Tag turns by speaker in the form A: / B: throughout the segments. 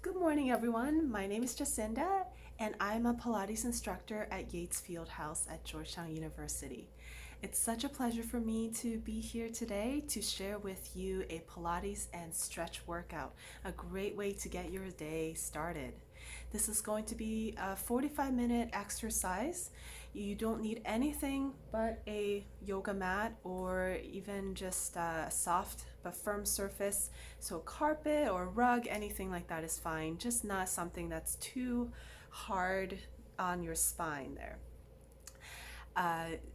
A: Good morning, everyone. My name is Jacinda, and I'm a Pilates instructor at Yates Fieldhouse at Georgetown University. It's such a pleasure for me to be here today to share with you a Pilates and stretch workout, a great way to get your day started. This is going to be a 45-minute exercise. You don't need anything but a yoga mat or even just a soft but firm surface. So a carpet or a rug, anything like that is fine, just not something that's too hard on your spine there.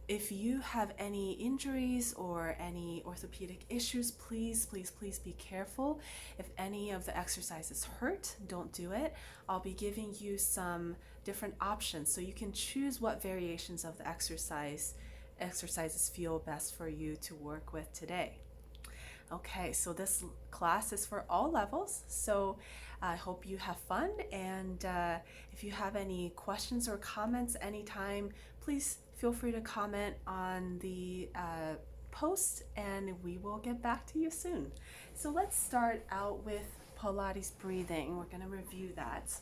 A: If you have any injuries or any orthopedic issues, please be careful. If any of the exercises hurt, don't do it. I'll be giving you some different options so you can choose what variations of the exercises feel best for you to work with today. Okay, so this class is for all levels, so I hope you have fun, and if you have any questions or comments anytime, please feel free to comment on the post and we will get back to you soon. So let's start out with Pilates breathing. We're going to review that.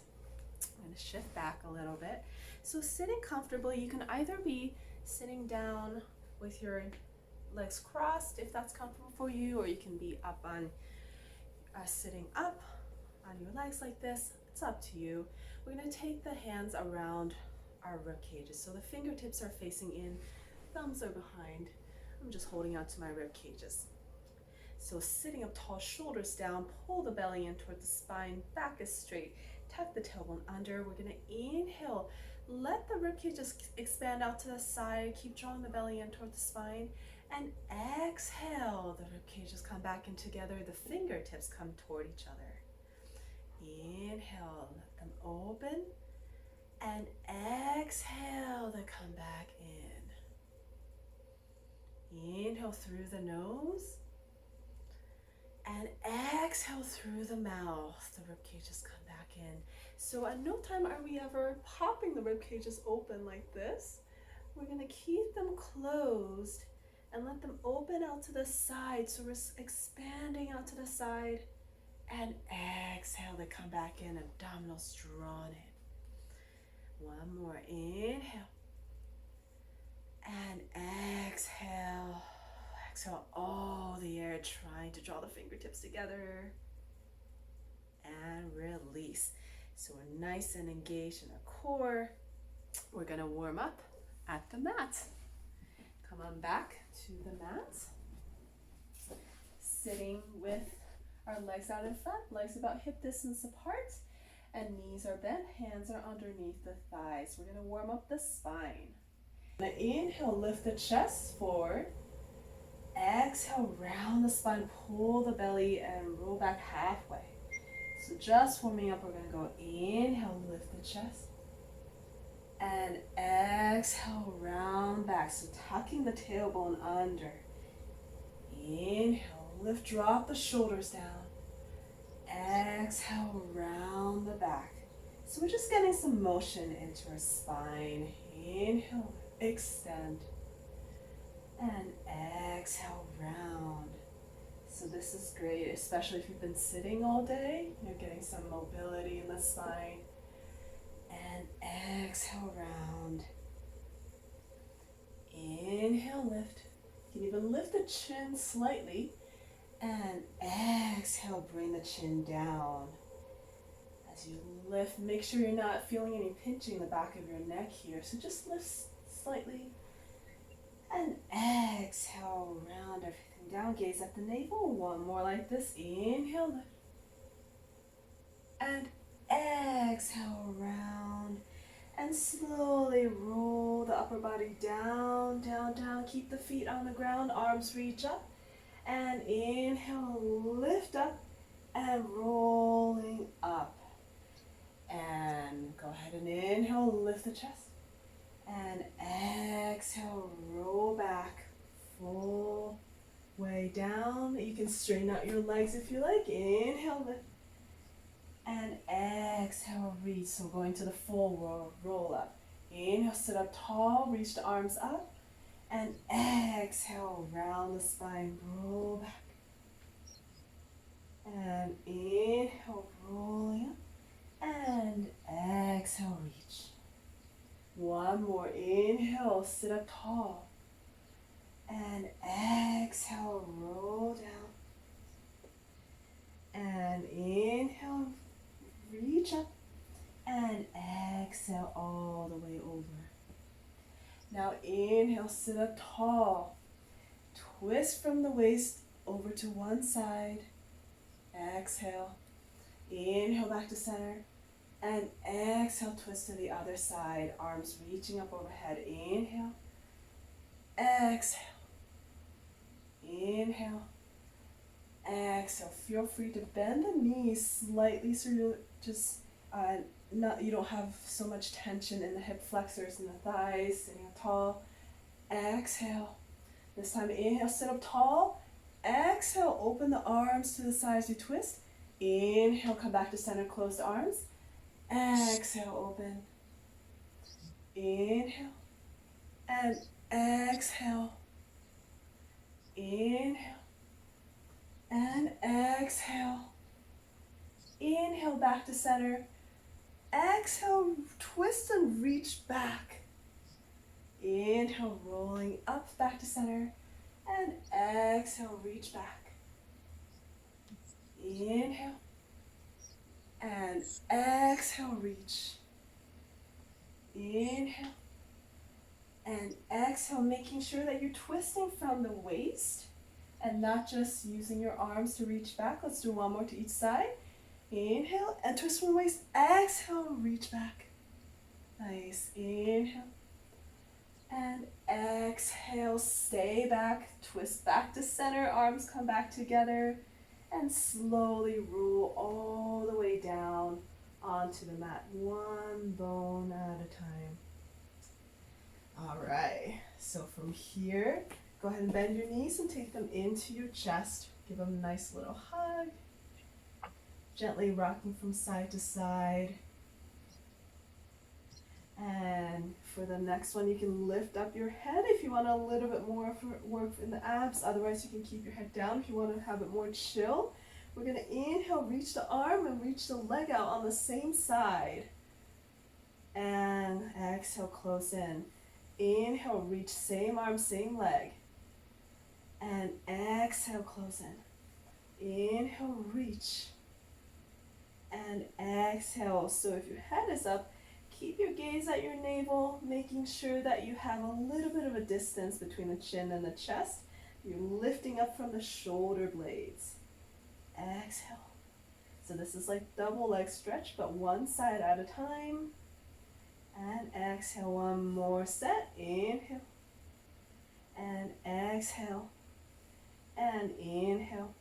A: I'm going to shift back a little bit. So sitting comfortably, you can either be sitting down with your legs crossed if that's comfortable for you, or you can be up on sitting up on your legs like this. It's up to you. We're going to take the hands around our rib cages, so the fingertips are facing in, thumbs are behind. I'm just holding on to my rib cages. So sitting up tall, shoulders down, pull the belly in toward the spine, back is straight, tuck the tailbone under. We're going to inhale, let the rib cages expand out to the side, keep drawing the belly in toward the spine, and exhale, the rib cages come back in together, the fingertips come toward each other. Inhale, let them open, and exhale, they come back in. Inhale through the nose, and exhale through the mouth. The rib cages come back in. So at no time are we ever popping the rib cages open like this. We're going to keep them closed and let them open out to the side. So we're expanding out to the side, and exhale, they come back in, abdominals drawn in. One more, inhale, and exhale. Exhale all the air, trying to draw the fingertips together, and release. So we're nice and engaged in our core. We're gonna warm up at the mat. Come on back to the mat. Sitting with our legs out in front, legs about hip distance apart, and knees are bent, hands are underneath the thighs. We're gonna warm up the spine. Inhale, lift the chest forward. Exhale, round the spine, pull the belly and roll back halfway. So just warming up, we're gonna go inhale, lift the chest. And exhale, round back. So tucking the tailbone under. Inhale, lift, drop the shoulders down. Exhale, round the back. So we're just getting some motion into our spine. Inhale, extend. And exhale, round. So this is great, especially if you've been sitting all day. You're getting some mobility in the spine. And exhale, round. Inhale, lift. You can even lift the chin slightly. And exhale, bring the chin down. As you lift, make sure you're not feeling any pinching in the back of your neck here. So just lift slightly. And exhale, round everything down. Gaze at the navel. One more like this. Inhale, lift. And exhale, round. And slowly roll the upper body down, down, down. Keep the feet on the ground. Arms reach up. And inhale, lift up. And rolling up. And go ahead and inhale, lift the chest. And exhale, roll back, full way down. You can straighten out your legs if you like. Inhale, lift. And exhale, reach. So going to the full roll up. Inhale, sit up tall, reach the arms up. And exhale, round the spine, roll back. And inhale, rolling up. inhale, sit up tall. And exhale, roll down. And inhale, reach up. And exhale all the way over. Now inhale, sit up tall. Twist from the waist over to one side. Exhale. Inhale back to center. And exhale, twist to the other side. Arms reaching up overhead. Inhale. Exhale. Inhale. Exhale. Feel free to bend the knees slightly so you're just you don't have so much tension in the hip flexors and the thighs. Sitting up tall. Exhale. This time inhale, sit up tall. Exhale, open the arms to the sides, you twist. Inhale, come back to center, close the arms. Exhale, open. Inhale. And exhale. Inhale. And exhale. Inhale, back to center. Exhale, twist and reach back. Inhale, rolling up, back to center. And exhale, reach back. Inhale. And exhale, reach. Inhale. And exhale, making sure that you're twisting from the waist and not just using your arms to reach back. Let's do one more to each side. Inhale and twist from the waist. Exhale, reach back. Nice. Inhale. And exhale, stay back, twist back to center, arms come back together, and slowly roll all the way down onto the mat, one bone at a time. All right, so from here, go ahead and bend your knees and take them into your chest. Give them a nice little hug. Gently rocking from side to side. And for the next one, you can lift up your head if you want a little bit more work in the abs. Otherwise, you can keep your head down if you want to have it more chill. We're going to inhale, reach the arm and reach the leg out on the same side. And exhale, close in. Inhale, reach same arm, same leg. And exhale, close in. Inhale, reach. And exhale. So if your head is up, keep your gaze at your navel, making sure that you have a little bit of a distance between the chin and the chest. You're lifting up from the shoulder blades. Exhale. So this is like double leg stretch, but one side at a time. And exhale, one more set. Inhale. And exhale. And inhale.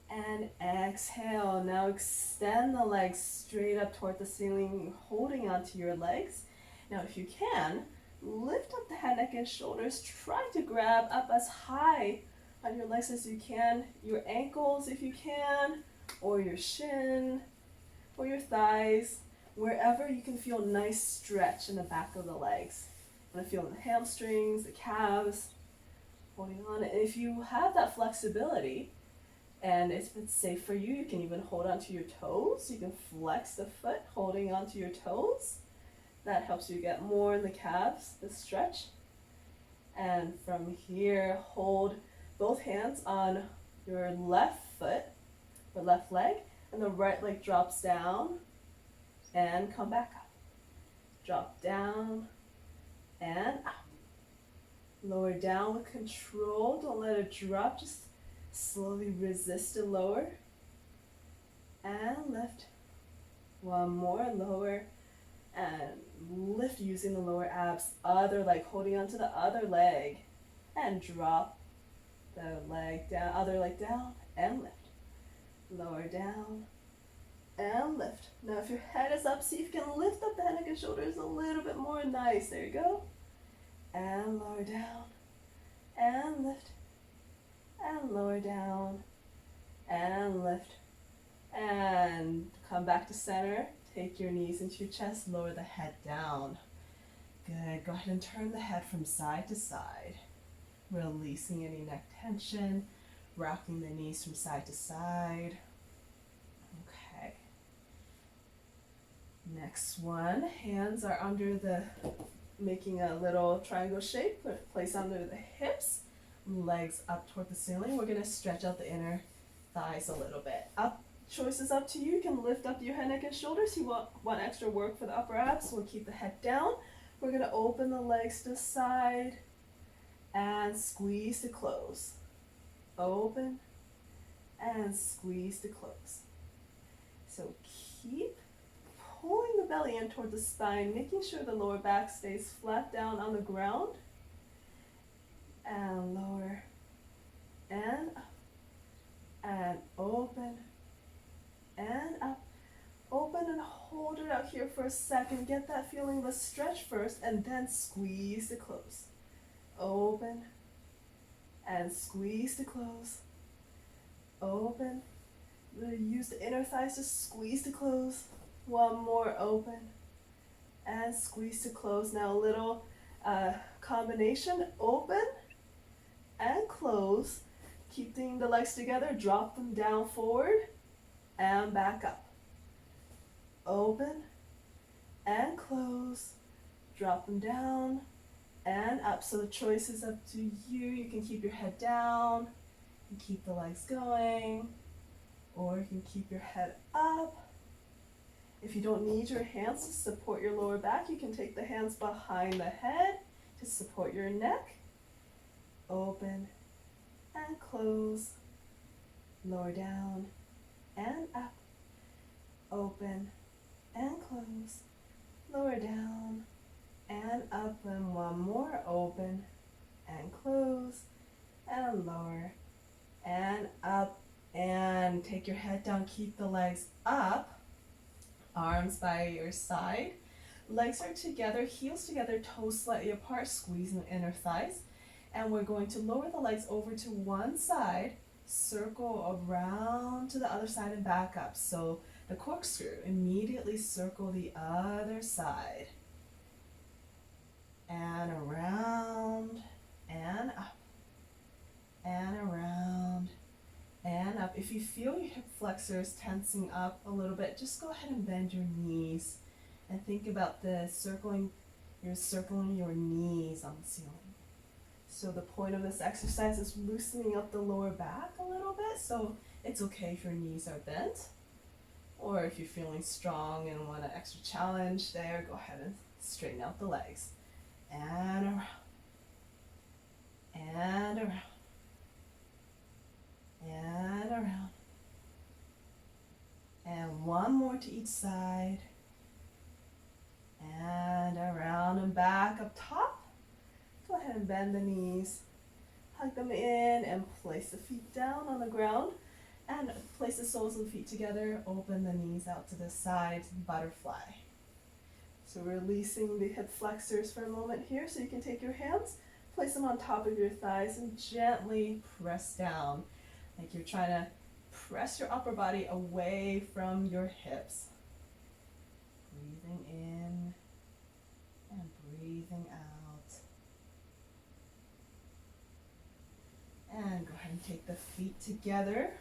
A: And exhale. Now extend the legs straight up toward the ceiling, holding onto your legs. Now if you can, lift up the head, neck, and shoulders. Try to grab up as high on your legs as you can. Your ankles if you can, or your shin, or your thighs. Wherever you can feel nice stretch in the back of the legs. I'm gonna feel in the hamstrings, the calves, holding on. And if you have that flexibility, and if it's safe for you, you can even hold onto your toes. You can flex the foot, holding onto your toes. That helps you get more in the calves, the stretch. And from here, hold both hands on your left foot, or left leg, and the right leg drops down, and come back up. Drop down, and up. Lower down with control. Don't let it drop. Just slowly resist and lower. And lift. One more, lower. And lift using the lower abs. Other leg, holding onto the other leg. And drop the leg down, other leg down, and lift. Lower down, and lift. Now if your head is up, see if you can lift up the head, neck, and shoulders a little bit more. Nice, there you go. And lower down, and lift. And lower down, and lift. And come back to center. Take your knees into your chest, lower the head down. Good, go ahead and turn the head from side to side. Releasing any neck tension, rocking the knees from side to side. Okay. Next one, hands are under the making a little triangle shape, place under the hips, legs up toward the ceiling. We're gonna stretch out the inner thighs a little bit. Up, choice is up to you. You can lift up your head, neck, and shoulders. You want extra work for the upper abs, so we'll keep the head down. We're gonna open the legs to the side and squeeze to close. Open and squeeze to close. So keep pulling the belly in toward the spine, making sure the lower back stays flat down on the ground. And lower and up and open and up. Open and hold it out here for a second. Get that feeling of a stretch first and then squeeze to close. Open and squeeze to close. Open. Use the inner thighs to squeeze to close. One more, open and squeeze to close. Now a little combination, open and close. Keeping the legs together, drop them down forward and back up. Open and close, drop them down and up. So the choice is up to you. You can keep your head down and keep the legs going, or you can keep your head up. If you don't need your hands to support your lower back, you can take the hands behind the head to support your neck. Open and close, lower down and up. Open and close, lower down and up. And one more, open and close and lower and up. And take your head down, keep the legs up, arms by your side. Legs are together, heels together, toes slightly apart, squeezing the inner thighs. And we're going to lower the legs over to one side, circle around to the other side and back up. So the corkscrew, immediately circle the other side. And around and up and around and up. If you feel your hip flexors tensing up a little bit, just go ahead and bend your knees and think about this, you're circling your knees on the ceiling. So the point of this exercise is loosening up the lower back a little bit, so it's okay if your knees are bent, or if you're feeling strong and want an extra challenge there, go ahead and straighten out the legs. And around, and around, and around. And one more to each side. And around and back up top. Go ahead and bend the knees. Hug them in and place the feet down on the ground. And place the soles of the feet together. Open the knees out to the sides, butterfly. So releasing the hip flexors for a moment here. So you can take your hands, place them on top of your thighs and gently press down. Like you're trying to press your upper body away from your hips. Breathing in and breathing out. And go ahead and take the feet together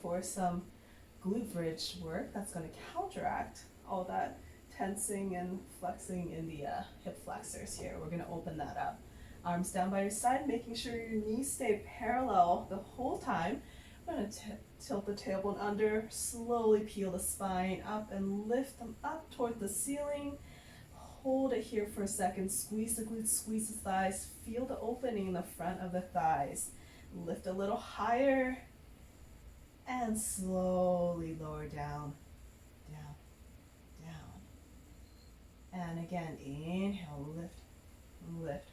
A: for some glute bridge work. That's going to counteract all that tensing and flexing in the hip flexors here. We're going to open that up. Arms down by your side, making sure your knees stay parallel the whole time. I'm going to tilt the tailbone under, slowly peel the spine up and lift them up toward the ceiling. Hold it here for a second. Squeeze the glutes, squeeze the thighs. Feel the opening in the front of the thighs. Lift a little higher and slowly lower down, down, down. And again, inhale, lift, lift,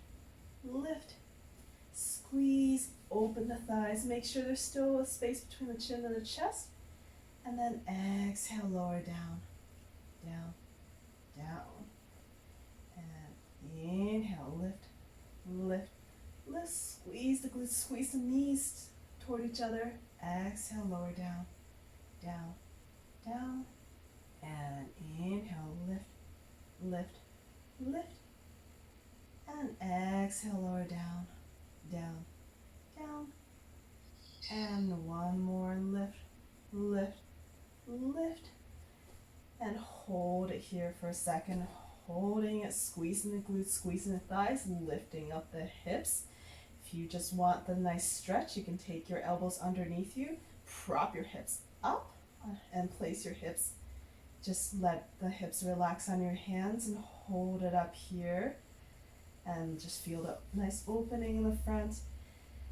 A: lift. Squeeze, open the thighs. Make sure there's still a space between the chin and the chest. And then exhale, lower down, down, down. And inhale, lift, lift, lift. Squeeze the glutes, squeeze the knees toward each other. Exhale, lower down, down, down. And inhale, lift, lift, lift. And exhale, lower down, down, down. And one more, lift, lift, lift. And hold it here for a second. holding it, squeezing the glutes, squeezing the thighs, lifting up the hips. If you just want the nice stretch, you can take your elbows underneath you, prop your hips up, and place your hips. Just let the hips relax on your hands and hold it up here. And just feel the nice opening in the front.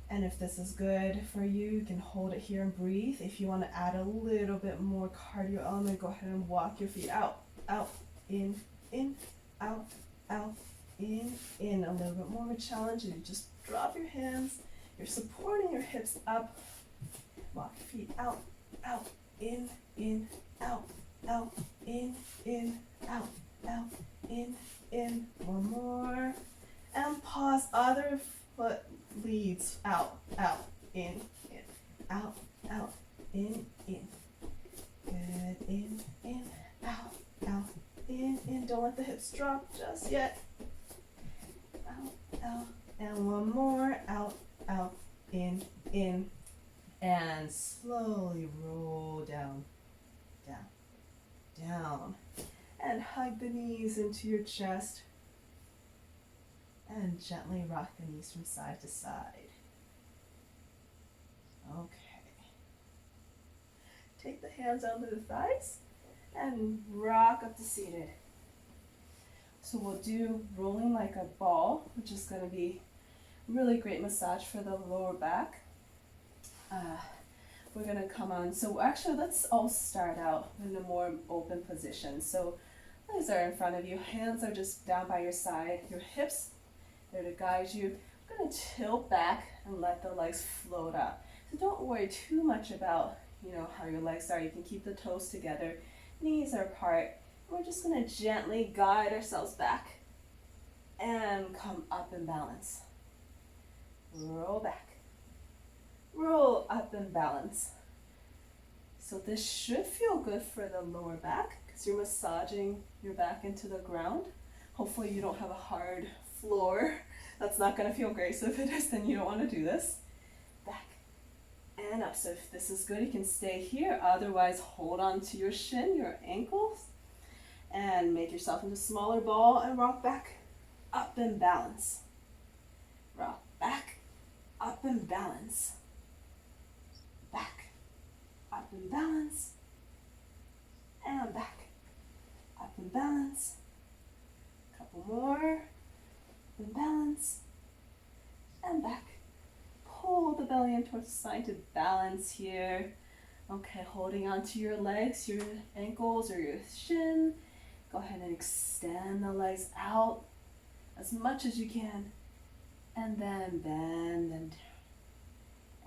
A: And if this is good for you, you can hold it here and breathe. If you want to add a little bit more cardio element, go ahead and walk your feet out, out, in, out, in. A little bit more of a challenge, and you just drop your hands. You're supporting your hips up. Walk your feet out, out, in, out, in, out, in. One more. And pause. Other foot leads out, in, out, in. Good, in, out, in. Don't let the hips drop just yet. Out, and one more. Out, in. And slowly roll down. And hug the knees into your chest. And gently rock the knees from side to side. Okay. Take the hands under the thighs and rock up to seated. So we'll do rolling like a ball, which is going to be really great massage for the lower back. We're going to come on. So actually, let's all start out in a more open position. So legs are in front of you. Hands are just down by your side. Your hips, they're to guide you. I'm going to tilt back and let the legs float up. So don't worry too much about, how your legs are. You can keep the toes together. Knees are apart. We're just going to gently guide ourselves back and come up and balance. Roll back. Roll up and balance. So this should feel good for the lower back because you're massaging your back into the ground. Hopefully you don't have a hard floor. That's not going to feel great. So if it is, then you don't want to do this. Back and up. So if this is good, you can stay here. Otherwise, hold on to your shin, your ankles, and make yourself into a smaller ball and rock back, up and balance. Rock back, up and balance. Back, up and balance, and back, up and balance. Couple more, up and balance, and back. Pull the belly in towards the side to balance here. Okay, holding onto your legs, your ankles or your shin. Go ahead and extend the legs out as much as you can. And then bend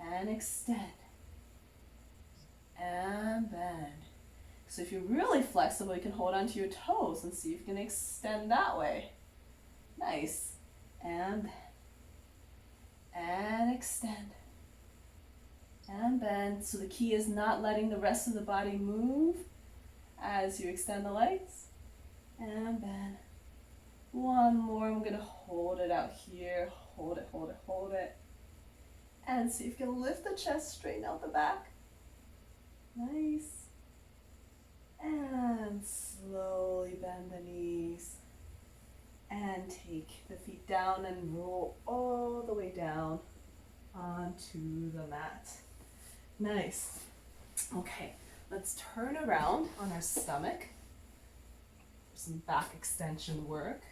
A: and extend. And bend. So if you're really flexible, you can hold onto your toes and see if you can extend that way. Nice. And bend. And extend. And bend. So the key is not letting the rest of the body move as you extend the legs. And bend. One more. I'm going to hold it out here. Hold it, hold it, hold it. And see if you can lift the chest, straighten out the back. Nice. And slowly bend the knees. And take the feet down and roll all the way down onto the mat. Nice. Okay, let's turn around on our stomach for some back extension work.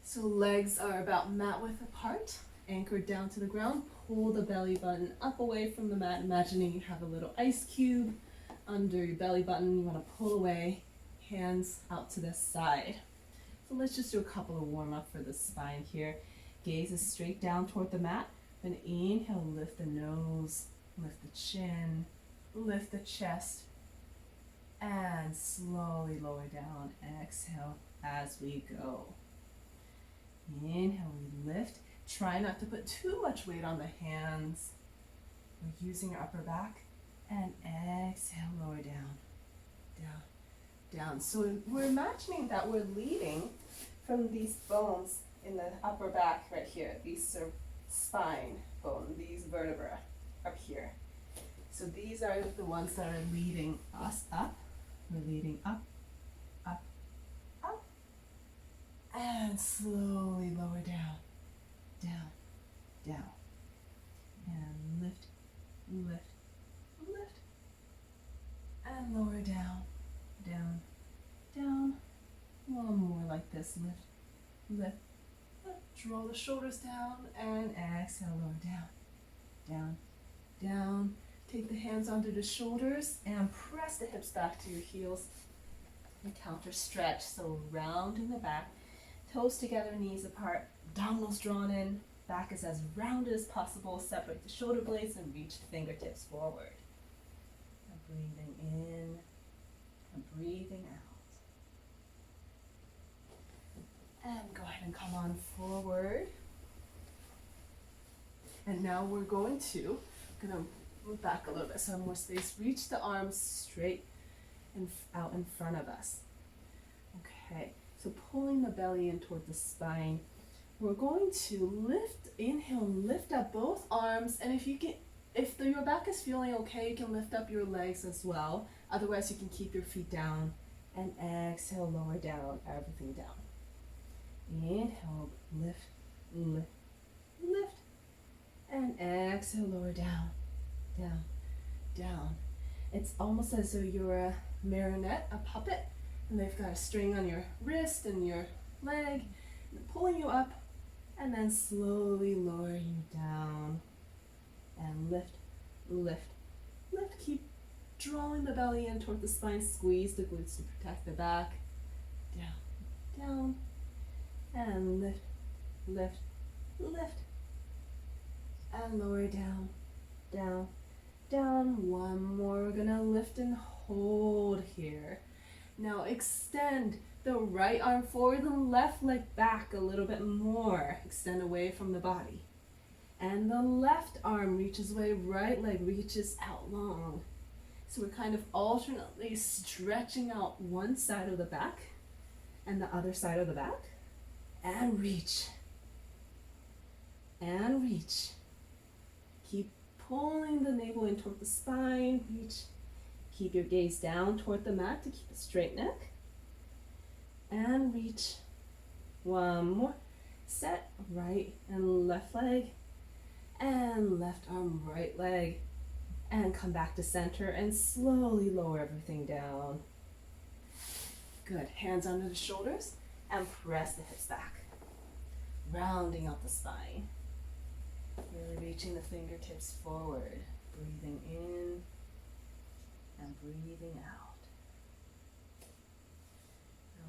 A: So legs are about mat width apart, anchored down to the ground. Pull the belly button up away from the mat, imagining you have a little ice cube under your belly button. You want to pull away, hands out to the side. So let's just do a couple of warm-up for the spine here. Gaze is straight down toward the mat. Then inhale, lift the nose, lift the chin, lift the chest, and slowly lower down. Exhale as we go. Inhale, we lift. Try not to put too much weight on the hands. We're using our upper back. And exhale, lower down, down, down. So we're imagining that we're leading from these bones in the upper back right here. These are spine bone, these vertebrae up here. So these are the ones that are leading us up. We're leading up, up, up, And slowly lower down, down, down. And lift, lift, lift. And lower down, down, down. One more like this. Lift, lift, lift. Draw the shoulders down and exhale, lower down, down, down. Take the hands under the shoulders and press the hips back to your heels. And counter stretch, so rounding the back. Toes together, knees apart, abdominals drawn in. Back is as rounded as possible. Separate the shoulder blades and reach the fingertips forward. And breathing in and breathing out. And go ahead and come on forward. And now we're going to move back a little bit so I have more space. Reach the arms straight and out in front of us. Okay, so pulling the belly in toward the spine. We're going to lift, inhale, lift up both arms, and if your back is feeling okay, you can lift up your legs as well. Otherwise, you can keep your feet down, and exhale, lower down, everything down. Inhale, lift, lift, lift, and exhale, lower down, down, down. It's almost as though you're a marionette, a puppet, and they've got a string on your wrist and your leg, and pulling you up, and then slowly lower you down, and lift, lift, lift. Keep drawing the belly in toward the spine, squeeze the glutes to protect the back, down, down, and lift, lift, lift, and lower down, down, down. One more. We're gonna lift and hold here. Now extend the right arm forward, the left leg back a little bit more. Extend away from the body. And the left arm reaches away, right leg reaches out long. So we're kind of alternately stretching out one side of the back and the other side of the back. And reach. And reach. Keep pulling the navel in toward the spine. Reach. Keep your gaze down toward the mat to keep a straight neck. And reach. One more. Set right and left leg. And left arm, right leg. And come back to center and slowly lower everything down. Good. Hands under the shoulders and press the hips back. Rounding out the spine. Really reaching the fingertips forward. Breathing in and breathing out.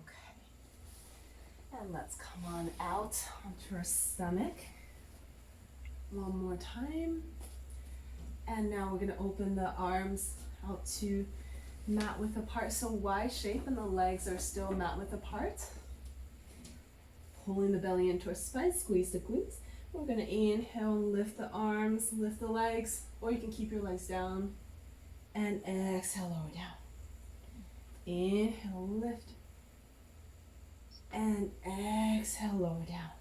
A: Okay. And let's come on out onto our stomach. One more time. And now we're going to open the arms out to mat width apart. So Y shape, and the legs are still mat width apart. Pulling the belly into our spine, squeeze the glutes. We're going to inhale, lift the arms, lift the legs, or you can keep your legs down. And exhale, lower down. Inhale, lift. And exhale, lower down.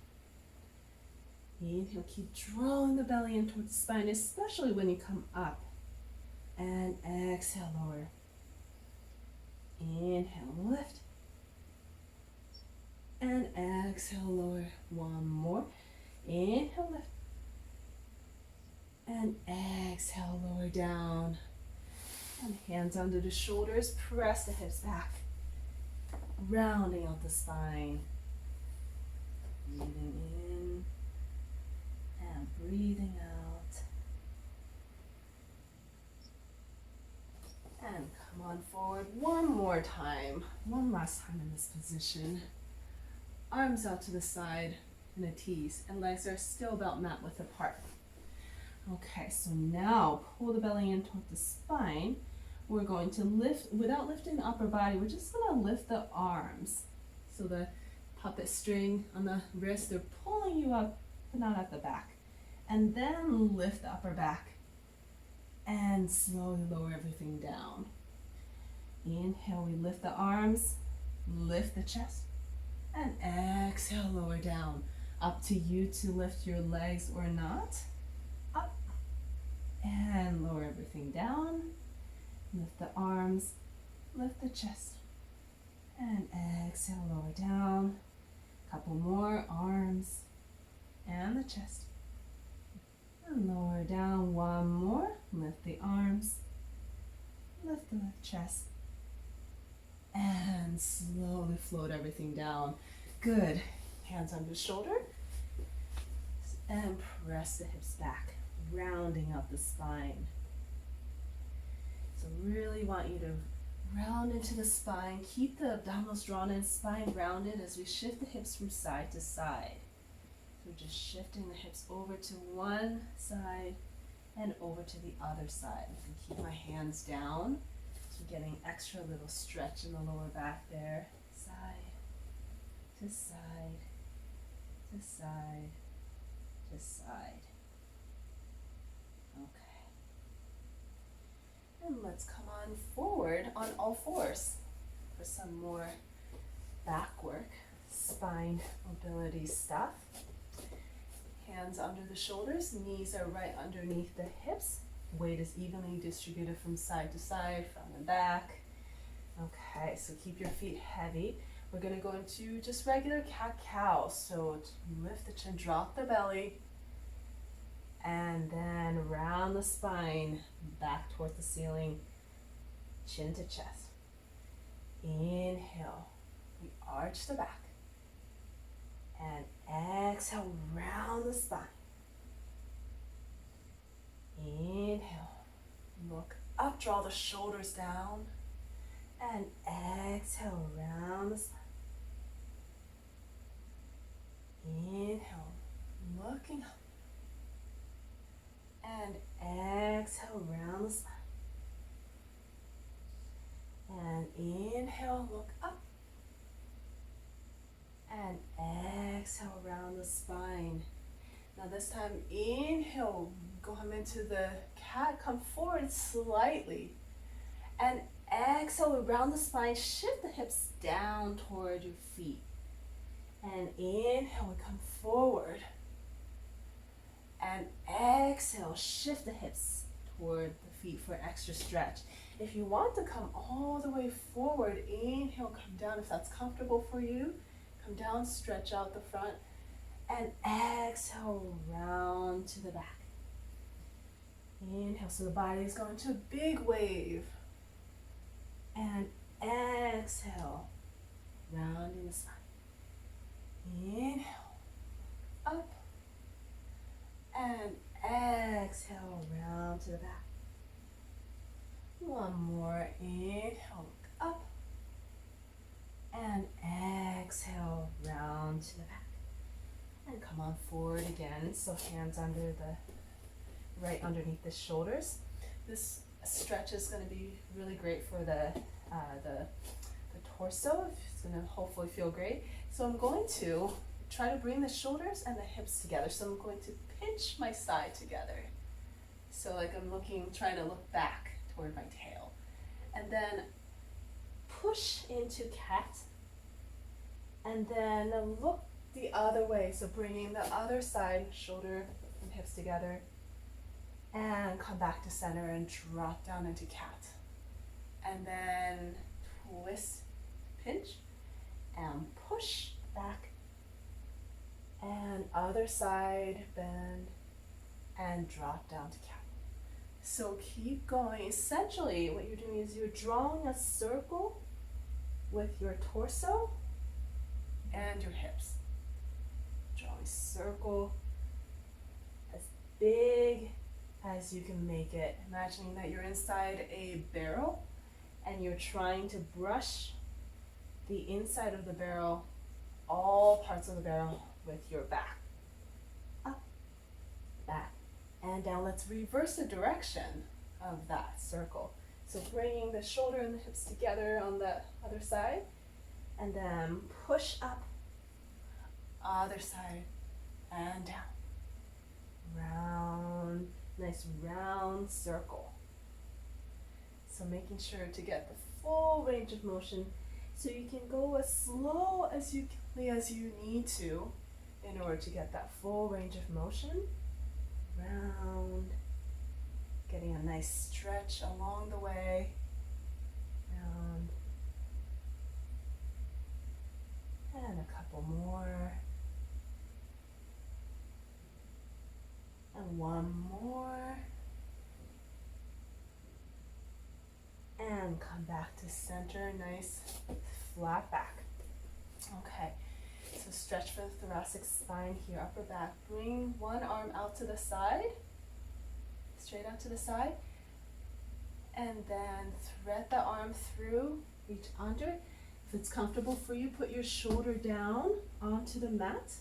A: Inhale, keep drawing the belly in towards the spine, especially when you come up. And exhale, lower. Inhale, lift. And exhale, lower. One more. Inhale, lift. And exhale, lower down. And hands under the shoulders, press the hips back. Rounding out the spine. Breathing in and breathing out. And come on forward one more time. One last time in this position. Arms out to the side in a tease, and legs are still about mat width apart. Okay, so now pull the belly in toward the spine. We're going to lift, without lifting the upper body, we're just going to lift the arms. So the puppet string on the wrist, they're pulling you up, but not at the back. And then lift the upper back and slowly lower everything down. Inhale, we lift the arms, lift the chest, and exhale, lower down. Up to you to lift your legs or not. Up and lower everything down. Lift the arms, lift the chest, and exhale, lower down. Couple more, arms and the chest. And lower down, one more. Lift the arms, lift the chest, and slowly float everything down. Good. Hands under the shoulder. And press the hips back, rounding up the spine. So really want you to round into the spine. Keep the abdominals drawn in, spine rounded as we shift the hips from side to side. So we're just shifting the hips over to one side and over to the other side. I can keep my hands down. So getting extra little stretch in the lower back there. Side to side to side to side. Okay. And let's come on forward on all fours for some more back work, spine mobility stuff. Hands under the shoulders, knees are right underneath the hips. Weight is evenly distributed from side to side, front and back. Okay, so keep your feet heavy. We're going to go into just regular cat-cow. So lift the chin, drop the belly, and then round the spine back towards the ceiling, chin to chest. Inhale, we arch the back. And exhale, round the spine. Inhale, look up, draw the shoulders down. And exhale, round the spine. Inhale, looking up. And exhale, round the spine. And inhale, look up. And exhale, round the spine. Now this time, inhale, go into the cat, come forward slightly. And exhale, round the spine, shift the hips down toward your feet. And inhale, we come forward. And exhale, shift the hips toward the feet for extra stretch. If you want to come all the way forward, inhale, come down if that's comfortable for you. Come down, stretch out the front, and exhale, round to the back. Inhale, so the body is going to a big wave. And exhale, rounding the spine. Inhale, up, and exhale, round to the back. One more, inhale, look up. And exhale, round to the back. And come on forward again. So hands under right underneath the shoulders. This stretch is going to be really great for the torso. It's going to hopefully feel great. So I'm going to try to bring the shoulders and the hips together. So I'm going to pinch my side together. So like I'm trying to look back toward my tail. And then push into cat, and then look the other way. So bringing the other side, shoulder and hips together, and come back to center and drop down into cat. And then twist, pinch, and push back, and other side, bend, and drop down to cat. So keep going. Essentially, what you're doing is you're drawing a circle with your torso and your hips. Drawing a circle as big as you can make it. Imagining that you're inside a barrel and you're trying to brush the inside of the barrel, all parts of the barrel, with your back. Up, back, and down. Let's reverse the direction of that circle. So bringing the shoulder and the hips together on the other side, and then push up, other side, and down. Round, nice round circle. So making sure to get the full range of motion, so you can go as slow as you need to in order to get that full range of motion. Round, getting a nice stretch along the way. Round, and a couple Couple more. And one more. And come back to center, nice flat back. Okay, so stretch for the thoracic spine here, upper back. Bring one arm out to the side, straight out to the side. And then thread the arm through, reach under it. If it's comfortable for you, put your shoulder down onto the mat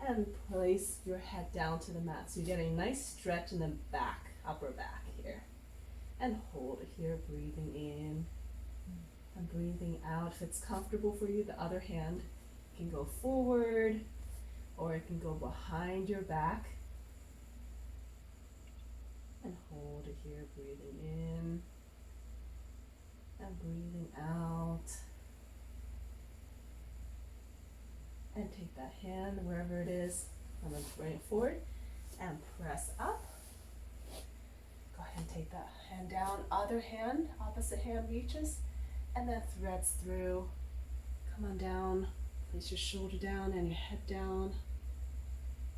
A: and place your head down to the mat. So you get a nice stretch in the back, upper back here. And hold it here, breathing in and breathing out. If it's comfortable for you, the other hand can go forward or it can go behind your back. And hold it here, breathing in and breathing out. And take that hand wherever it is, and then bring it forward and press up. Go ahead and take that hand down, other hand, opposite hand reaches, and then threads through. Come on down, place your shoulder down and your head down.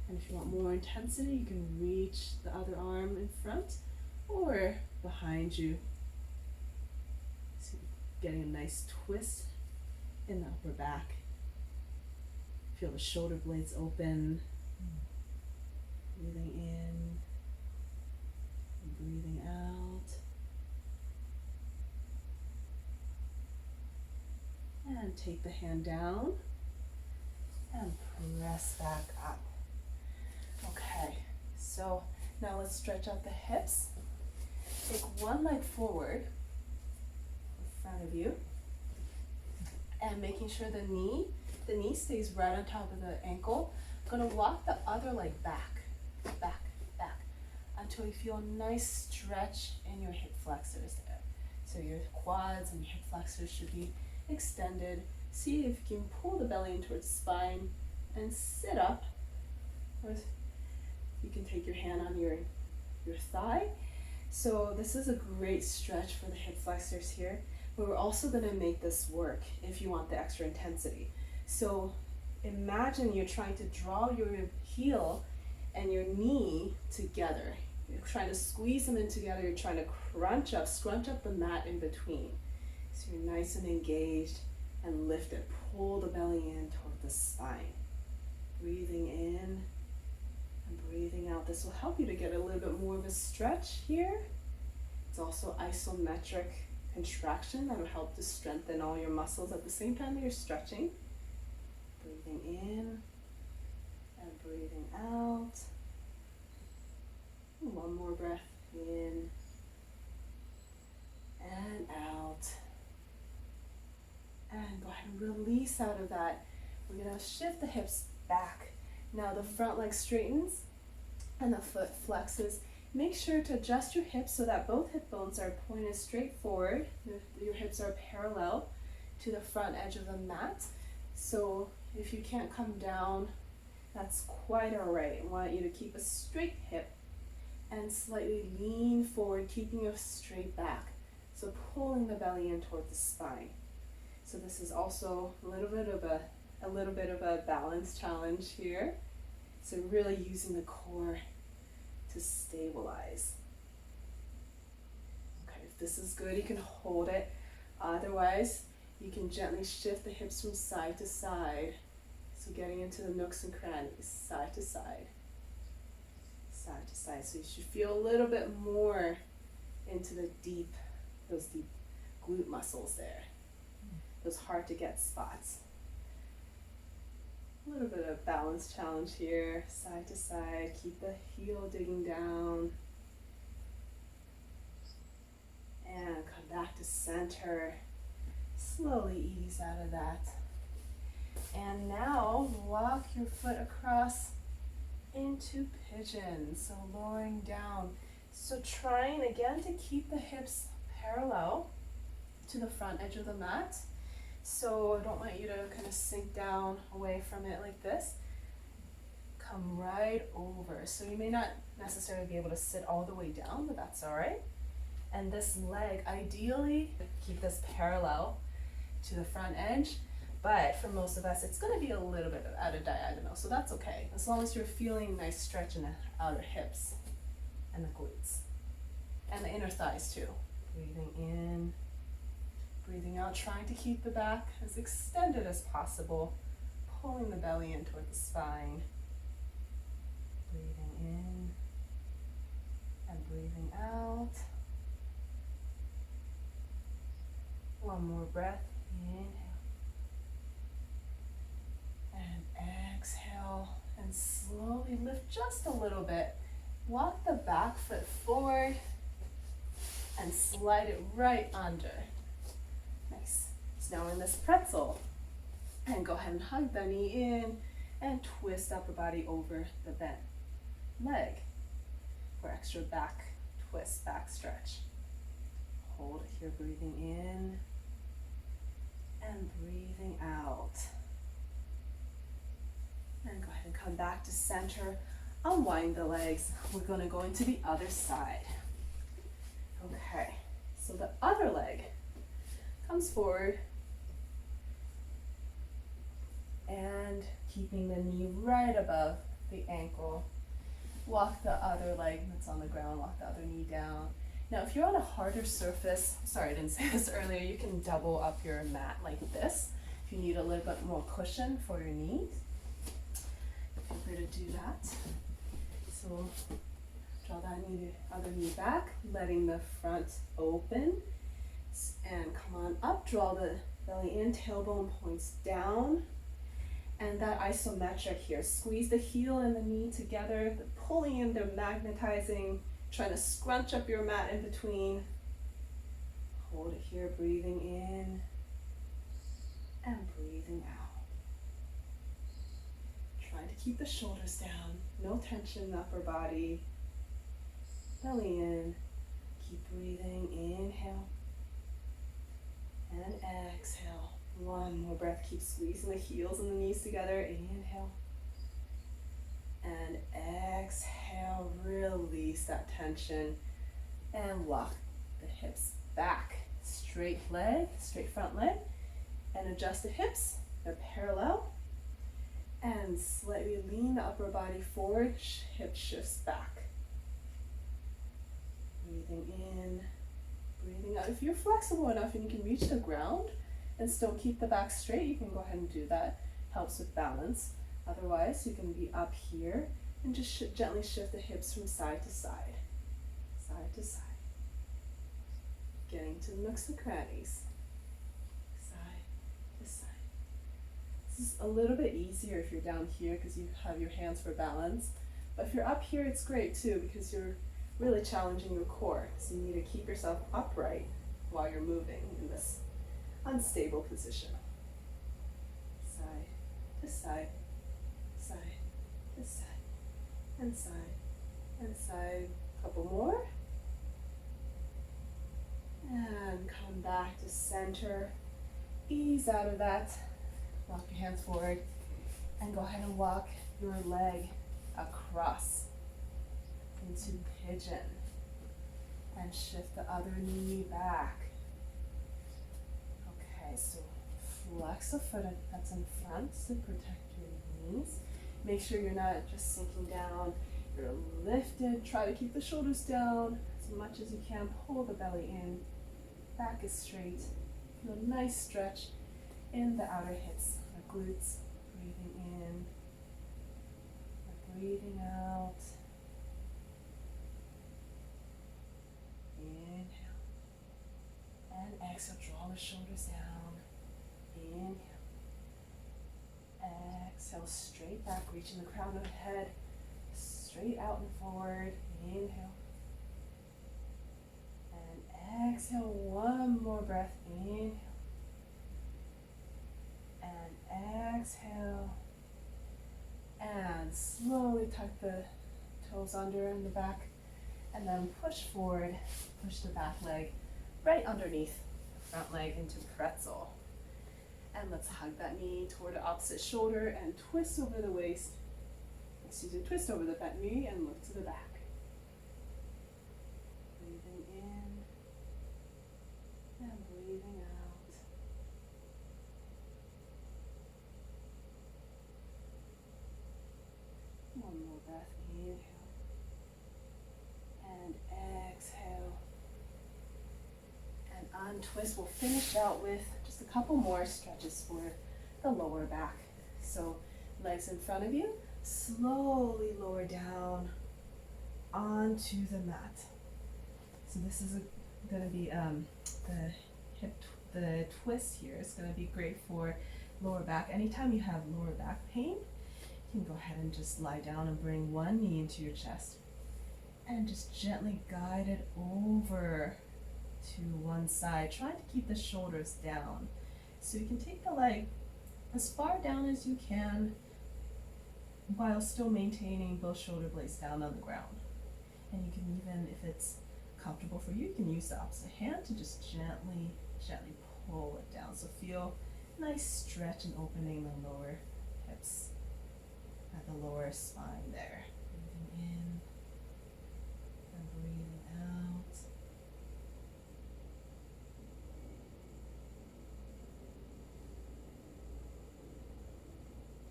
A: And if you want more intensity, you can reach the other arm in front or behind you. So you're getting a nice twist in the upper back. Feel the shoulder blades open. Breathing in and breathing out. And take the hand down and press back up. Okay, so now let's stretch out the hips. Take one leg forward in front of you and making sure the knee stays right on top of the ankle. I'm gonna walk the other leg back, back, back until you feel a nice stretch in your hip flexors there. So your quads and your hip flexors should be extended. See if you can pull the belly in towards the spine and sit up. Or you can take your hand on your thigh. So this is a great stretch for the hip flexors here, but we're also going to make this work if you want the extra intensity. So imagine you're trying to draw your heel and your knee together. You're trying to squeeze them in together. You're trying to scrunch up the mat in between. So you're nice and engaged and lift it. Pull the belly in toward the spine. Breathing in and breathing out. This will help you to get a little bit more of a stretch here. It's also isometric contraction that will help to strengthen all your muscles at the same time that you're stretching. Breathing in and breathing out. And one more breath in and out. And go ahead and release out of that. We're going to shift the hips back. Now the front leg straightens and the foot flexes. Make sure to adjust your hips so that both hip bones are pointed straight forward. Your hips are parallel to the front edge of the mat. So if you can't come down, that's quite all right. I want you to keep a straight hip and slightly lean forward, keeping a straight back. So pulling the belly in toward the spine. So this is also a little bit of a balance challenge here. So really using the core to stabilize. Okay, if this is good, you can hold it. Otherwise, you can gently shift the hips from side to side. So getting into the nooks and crannies, side to side, side to side. So you should feel a little bit more into those deep glute muscles there. Those hard to get spots. A little bit of balance challenge here, side to side. Keep the heel digging down. And come back to center. Slowly ease out of that. And now walk your foot across into pigeon. So lowering down. So trying again to keep the hips parallel to the front edge of the mat. So I don't want you to kind of sink down away from it like this. Come right over. So you may not necessarily be able to sit all the way down, but that's all right. And this leg, ideally, keep this parallel to the front edge, But for most of us, it's going to be a little bit at a diagonal, so that's okay. As long as you're feeling nice stretch in the outer hips and the glutes and the inner thighs too. Breathing in, breathing out, trying to keep the back as extended as possible, pulling the belly in toward the spine. Breathing in and breathing out. One more breath. Inhale. And exhale. And slowly lift just a little bit. Walk the back foot forward and slide it right under. Nice. So now in this pretzel. And go ahead and hug the knee in and twist upper body over the bent leg for extra back twist, back stretch. Hold it here, breathing in and breathing out. And go ahead and come back to center. Unwind the legs. We're going to go into the other side. Okay, so the other leg comes forward and keeping the knee right above the ankle. Walk the other leg that's on the ground, walk the other knee down. Now, if you're on a harder surface, sorry, I didn't say this earlier, you can double up your mat like this. If you need a little bit more cushion for your knees, feel free to do that. So, draw that knee, the other knee back, letting the front open. And come on up, draw the belly in, tailbone points down. And that isometric here, squeeze the heel and the knee together, the pulling in, they're magnetizing, trying to scrunch up your mat in between. Hold it here, breathing in and breathing out. Trying to keep the shoulders down, no tension in the upper body. Belly in, keep breathing, inhale and exhale. One more breath, keep squeezing the heels and the knees together. Inhale. And exhale, release that tension. And walk the hips back. Straight leg, straight front leg. And adjust the hips, they're parallel. And slightly lean the upper body forward, hip shifts back. Breathing in, breathing out. If you're flexible enough and you can reach the ground, and still keep the back straight, you can go ahead and do that. Helps with balance. Otherwise, you can be up here and just gently shift the hips from side to side. Side to side. Getting to the nooks and crannies. Side to side. This is a little bit easier if you're down here because you have your hands for balance. But if you're up here, it's great too because you're really challenging your core. So you need to keep yourself upright while you're moving in this unstable position. Side to side, side to side, and side, and side. Couple more. And come back to center. Ease out of that. Walk your hands forward. And go ahead and walk your leg across into pigeon. And shift the other knee back. So flex the foot that's in front to protect your knees. Make sure you're not just sinking down. You're lifted. Try to keep the shoulders down as much as you can. Pull the belly in. Back is straight. Feel a nice stretch in the outer hips, the glutes. Breathing in. Breathing out. Inhale. And exhale. Draw the shoulders down. Inhale. Exhale, straight back, reaching the crown of the head, straight out and forward. Inhale. And exhale, one more breath. Inhale. And exhale. And slowly tuck the toes under in the back. And then push forward, push the back leg right underneath the front leg into pretzel. And let's hug that knee toward the opposite shoulder and twist over the waist. Twist over the bent knee and look to the back. Breathing in and breathing out. untwist. We'll finish out with just a couple more stretches for the lower back. So legs in front of you, slowly lower down onto the mat. So this is going to be the twist here is going to be great for lower back. Anytime you have lower back pain, you can go ahead and just lie down and bring one knee into your chest and just gently guide it over to one side, trying to keep the shoulders down. So you can take the leg as far down as you can while still maintaining both shoulder blades down on the ground. And you can even, if it's comfortable for you, you can use the opposite hand to just gently pull it down. So feel nice stretch and opening the lower hips at the lower spine there. Breathing in and breathing out.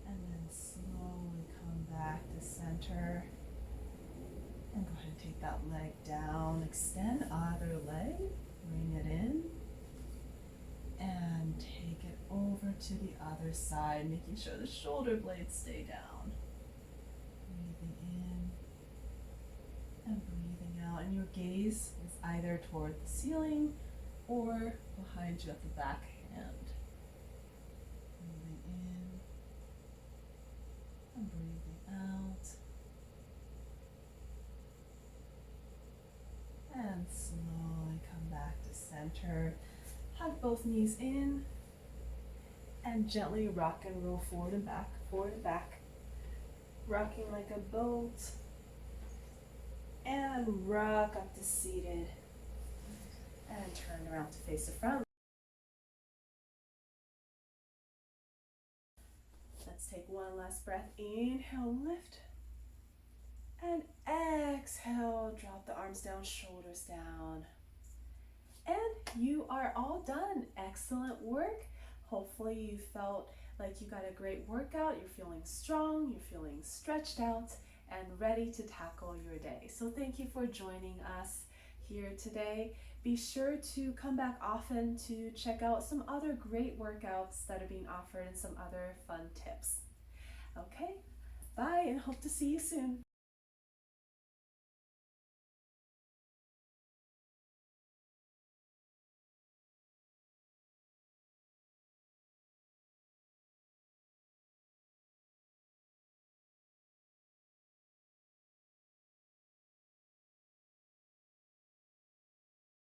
A: And then slowly come back to center. And go ahead and take that leg down. Extend either leg. Bring it in. And take it over to the other side, making sure the shoulder blades stay down. Breathing in and breathing out. And your gaze is either toward the ceiling or behind you at the back hand. Breathing in and breathing out. And slowly come back to center. Hug both knees in and gently rock and roll forward and back, rocking like a boat, and rock up to seated, and turn around to face the front. Let's take one last breath. Inhale, lift, and exhale, drop the arms down, shoulders down. And you are all done. Excellent work. Hopefully you felt like you got a great workout. You're feeling strong, you're feeling stretched out and ready to tackle your day. So thank you for joining us here today. Be sure to come back often to check out some other great workouts that are being offered and some other fun tips. Okay, bye and hope to see you soon.